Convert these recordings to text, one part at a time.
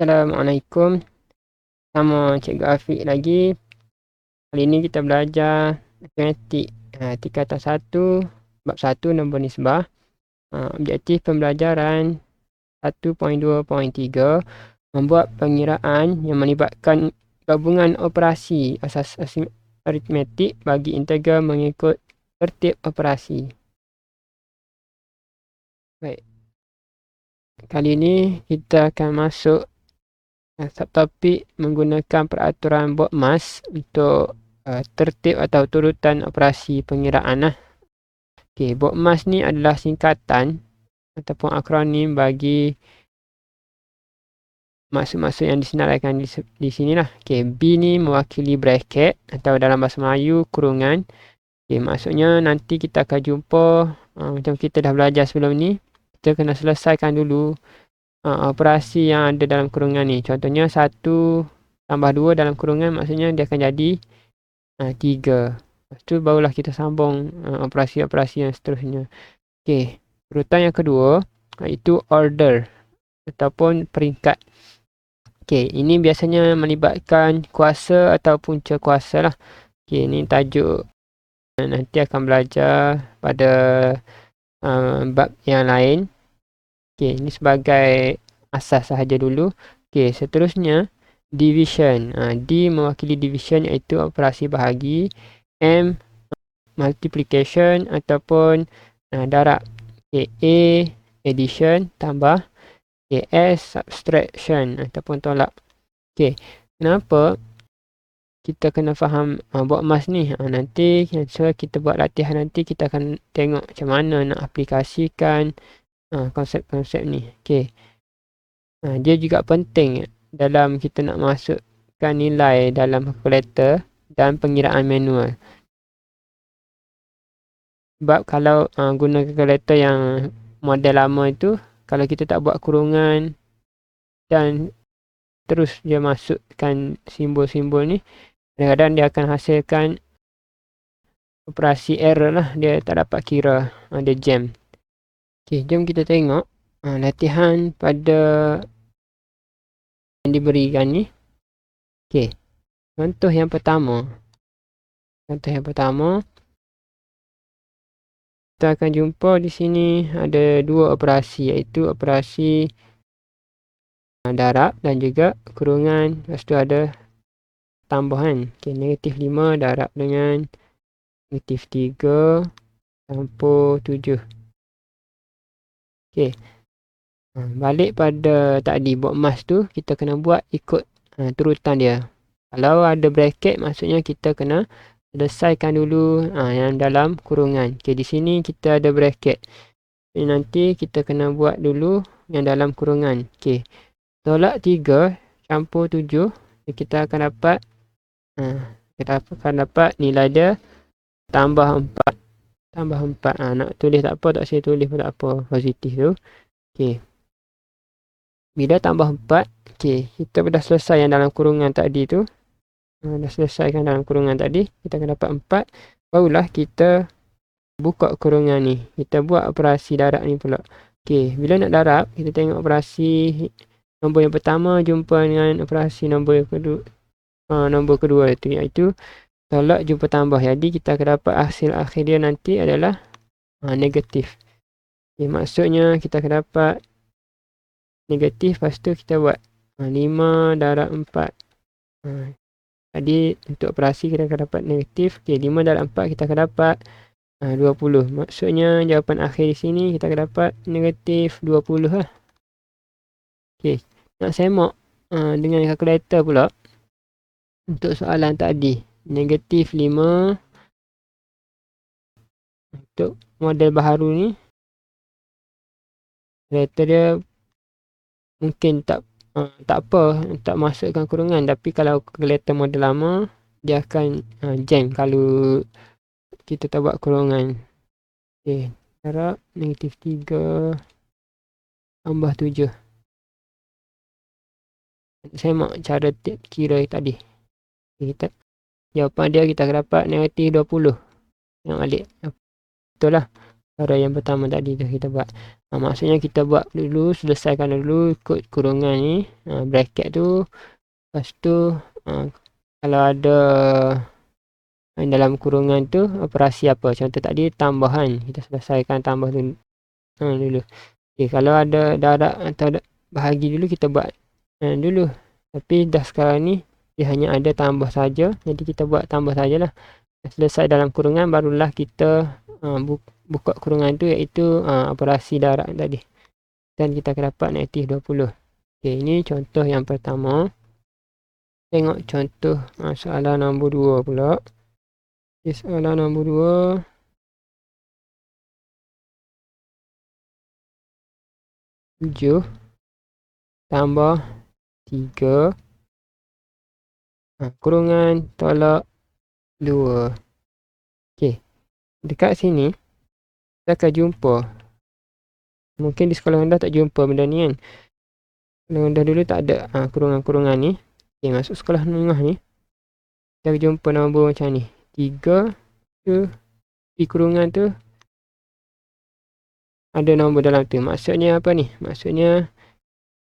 Assalamualaikum. Sama Cikgu Afiq lagi. Kali ni kita belajar matematik tingkatan 1, bab 1 nombor nisbah. Objektif pembelajaran 1.2.3 membuat pengiraan yang melibatkan gabungan operasi asas aritmetik bagi integral mengikut tertib operasi. Baik. Kali ni kita akan masuk subtopik menggunakan peraturan Boltzmann untuk tertib atau turutan operasi pengiraan lah. Okey, Boltzmann ni adalah singkatan ataupun akronim bagi maksud-maksud yang disenaraikan di sini lah. Okey, B ni mewakili bracket atau dalam bahasa Melayu kurungan. Okey, maksudnya nanti kita akan jumpa macam kita dah belajar sebelum ni, kita kena selesaikan dulu operasi yang ada dalam kurungan ni. Contohnya 1 tambah 2 dalam kurungan, maksudnya dia akan jadi 3. Lepas tu barulah kita sambung operasi-operasi yang seterusnya. Okey, urutan yang kedua iaitu order ataupun peringkat. Okey, ini biasanya melibatkan kuasa atau punca kuasa lah. Okey, ini tajuk nanti akan belajar pada bab yang lain. Okey, ini sebagai asas sahaja dulu. Okey, seterusnya division. D mewakili division iaitu operasi bahagi. M multiplication ataupun darab. Okay, A addition tambah. Okay, S subtraction ataupun tolak. Okay, kenapa kita kena faham Boltzmann ni? Nanti kita buat latihan nanti kita akan tengok macam mana nak aplikasikan konsep-konsep ni. Okay. Dia juga penting dalam kita nak masukkan nilai dalam kalkulator dan pengiraan manual. Sebab kalau guna kalkulator yang model lama itu, kalau kita tak buat kurungan dan terus dia masukkan simbol-simbol ni, kadang-kadang dia akan hasilkan operasi error lah. Dia tak dapat kira, ada jam. Okay, jom kita tengok latihan pada yang diberikan ni. Okay, contoh yang pertama. Kita akan jumpa di sini ada dua operasi, iaitu operasi darab dan juga kurungan. Lepas tu ada tambahan. Okay, negatif 5 darab dengan negatif 3 campur 7. Okay. Balik pada tadi Boltzmann tu, kita kena buat ikut turutan dia. Kalau ada bracket, maksudnya kita kena selesaikan dulu yang dalam kurungan. Okay, di sini kita ada bracket. Jadi nanti kita kena buat dulu yang dalam kurungan. Okay. Tolak 3 campur 7, kita akan dapat nilai dia tambah 4. Nak tulis tak apa, tak saya tulis pun tak apa, positif tu. Okay. Bila tambah 4, okay, kita dah selesai yang dalam kurungan tadi tu. Dah selesaikan dalam kurungan tadi, kita akan dapat 4. Barulah kita buka kurungan ni. Kita buat operasi darab ni pula. Okay, bila nak darab, kita tengok operasi nombor yang pertama jumpa dengan operasi nombor yang kedua. Nombor kedua itu, iaitu tolak jumpa tambah. Jadi kita akan dapat hasil akhir dia nanti adalah negatif. Okay, maksudnya kita akan dapat negatif, lepas tu kita buat 5 darab 4. Jadi untuk operasi kita akan dapat negatif. Okay, 5 darab 4 kita akan dapat 20. Maksudnya jawapan akhir di sini kita akan dapat negatif 20 lah. Okay, nak semak dengan kalkulator pula untuk soalan tadi. Negatif 5 untuk model baharu ni, kalkulator dia mungkin tak apa, tak masukkan kurungan. Tapi kalau kalkulator model lama, dia akan jam kalau kita tak buat kurungan. Okay, darab negatif 3 tambah 7. Semak cara kira tadi. Okay, jawapan dia kita akan dapat negatif 20. Yang balik. Betul lah. cara yang pertama tadi tu kita buat. Maksudnya kita buat dulu, selesaikan dulu ikut kurungan ni, bracket tu. Lepas tu kalau ada dalam kurungan tu operasi apa, contoh tadi tambahan, kita selesaikan tambah dulu. Kalau ada darab atau bahagi dulu, kita buat dulu. Tapi dah sekarang ni dia hanya ada tambah saja, jadi kita buat tambah sajalah. Selesai dalam kurungan, barulah kita buka kurungan tu, iaitu operasi darab tadi, dan kita akan dapat negatif 20. Ini contoh yang pertama. Tengok contoh soalan nombor 2 pula. Soalan nombor 2. Tujuh tambah 3 kurungan tolak 2. Dekat sini kita akan jumpa. Mungkin di sekolah rendah tak jumpa benda ni kan. Sekolah rendah dulu tak ada kurungan-kurungan ni. Masuk sekolah menengah ni kita jumpa nombor macam ni. 3 tu di kurungan tu ada nombor dalam tu. Maksudnya apa ni? Maksudnya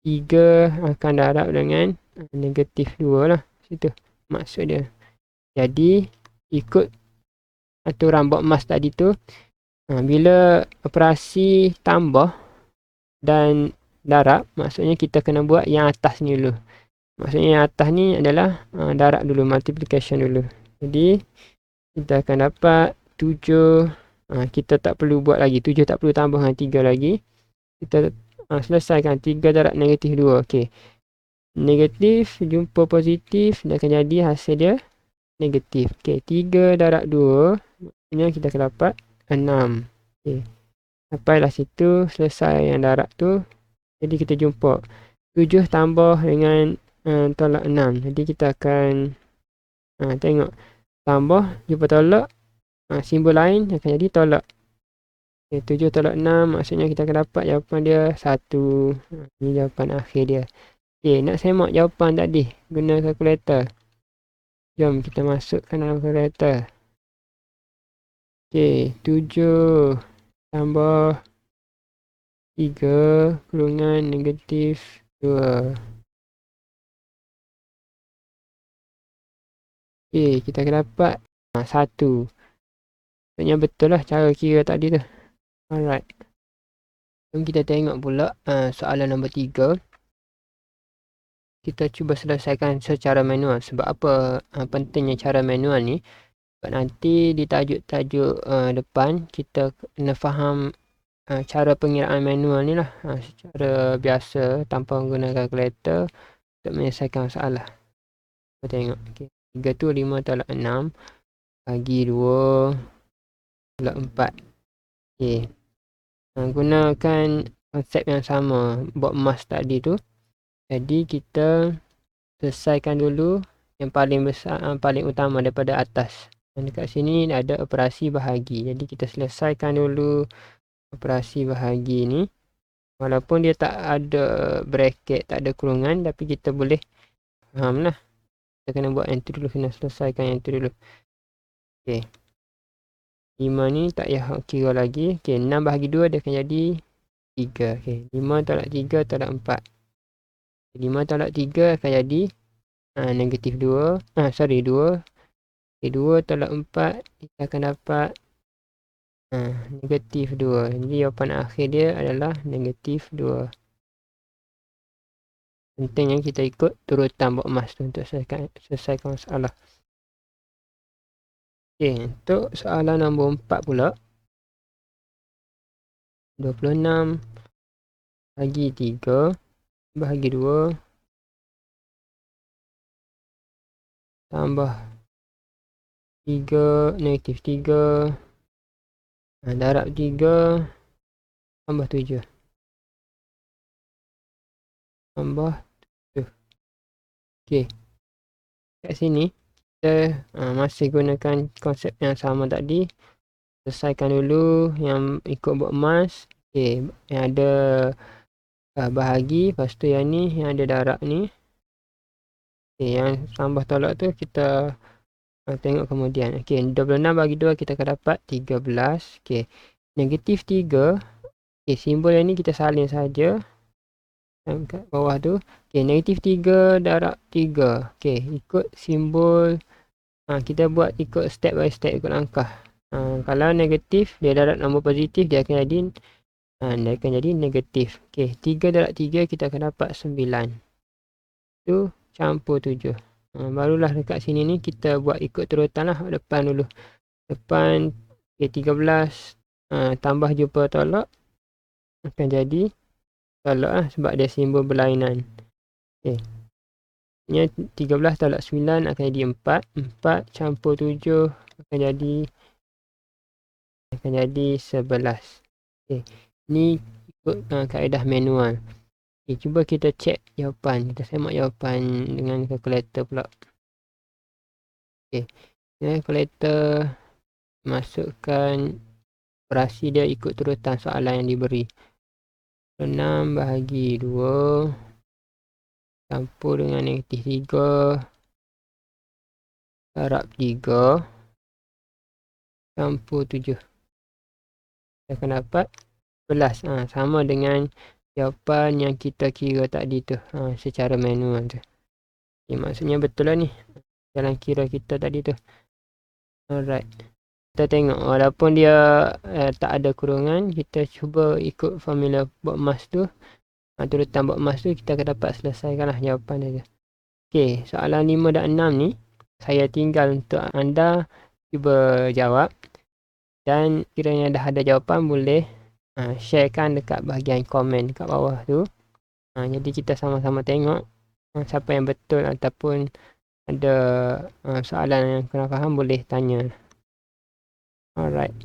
3 akan darab dengan negatif 2 lah. Situ maksud dia. Jadi ikut aturan BODMAS tadi tu, bila operasi tambah dan darab, maksudnya kita kena buat yang atas ni dulu. Maksudnya yang atas ni adalah darab dulu, multiplication dulu. Jadi kita akan dapat 7. Kita tak perlu buat lagi, 7 tak perlu tambah dengan 3 lagi. Kita selesaikan 3 darab negatif 2. Negatif jumpa positif, dia akan jadi hasil dia negatif. 3 darab 2, maksudnya kita akan dapat 6. Sampailah situ, selesai yang darab tu. Jadi kita jumpa 7 tambah dengan tolak 6. Jadi kita akan tengok tambah jumpa tolak, simbol lain akan jadi tolak. 7 tolak 6, maksudnya kita akan dapat jawapan dia 1. Ini jawapan akhir dia. Nak semak jawapan tadi guna kalkulator. Jom kita masukkan dalam kalkulator. 7 tambah 3 kurungan negatif 2. Kita akan dapat 1. Maksudnya betul lah cara kira tadi tu. Alright. Jom kita tengok pula soalan nombor 3. Kita cuba selesaikan secara manual. Sebab apa pentingnya cara manual ni? Sebab nanti di tajuk-tajuk depan kita kena faham cara pengiraan manual ni lah, secara biasa tanpa menggunakan kalkulator untuk menyelesaikan masalah. Kita tengok 3 tu 5 tolak 6 bagi 2 tolak 4. Gunakan konsep yang sama BODMAS tadi tu. Jadi kita selesaikan dulu yang paling besar, paling utama daripada atas. Dan dekat sini ada operasi bahagi. Jadi kita selesaikan dulu operasi bahagi ni. Walaupun dia tak ada bracket, tak ada kurungan, tapi kita boleh faham lah. Kita kena buat yang tu dulu, kena selesaikan yang tu dulu. 5 ni tak payah kira lagi. 6 bahagi 2 dia akan jadi 3. 5 tolak 3 tolak 4. 5 tolak 3 akan jadi negatif 2. 2. 2 tolak 4 kita akan dapat negatif 2. Jadi jawapan akhir dia adalah negatif 2. Pentingnya kita ikut turutan BODMAS tu untuk selesaikan masalah. Untuk soalan nombor 4 pula. 26 bagi 3 bahagi 2 tambah 3 negatif 3 darab 3 tambah 7 tambah 7. Kat sini kita masih gunakan konsep yang sama tadi. Selesaikan dulu yang ikut BODMAS. Yang ada bahagi, lepas tu yang ni yang ada darab ni. Yang tambah tolak tu kita tengok kemudian. 26 bagi 2 kita akan dapat 13. Negatif 3. Okay, simbol yang ni kita salin saja. Kat bawah tu. Okay, negatif 3 darab 3. Okay, ikut simbol. Kita buat ikut step by step, ikut langkah. Kalau negatif, dia darab nombor positif, dia akan jadi negatif. Okay, 3 darab 3 kita akan dapat 9. Tu campur 7. Barulah dekat sini ni kita buat ikut turutan lah. Depan dulu. Depan, okay, 13 tambah jumpa tolak akan jadi tolak lah, sebab dia simbol berlainan. Okay. 13 tolak 9 akan jadi 4. 4 campur 7 akan jadi 11. Okay. Ni ikut kaedah manual. Okay, cuba kita cek jawapan. Kita semak jawapan dengan kalkulator pula. Okay. Kalkulator masukkan operasi dia ikut turutan soalan yang diberi. 6 bahagi 2 campur dengan negatif 3 darab 3 campur 7. Kita akan dapat 11. Sama dengan jawapan yang kita kira tadi tu, secara manual tu. Okay, maksudnya betul lah ni dalam kira kita tadi tu. Alright. Kita tengok walaupun dia tak ada kurungan, kita cuba ikut formula BODMAS tu. Turutan BODMAS tu kita akan dapat selesaikan lah jawapan dia. Okay, soalan 5 dan 6 ni saya tinggal untuk anda cuba jawab. Dan kiranya dah ada jawapan, boleh sharekan dekat bahagian komen dekat bawah tu. Jadi kita sama-sama tengok siapa yang betul, ataupun ada soalan yang kurang faham boleh tanya. Alright.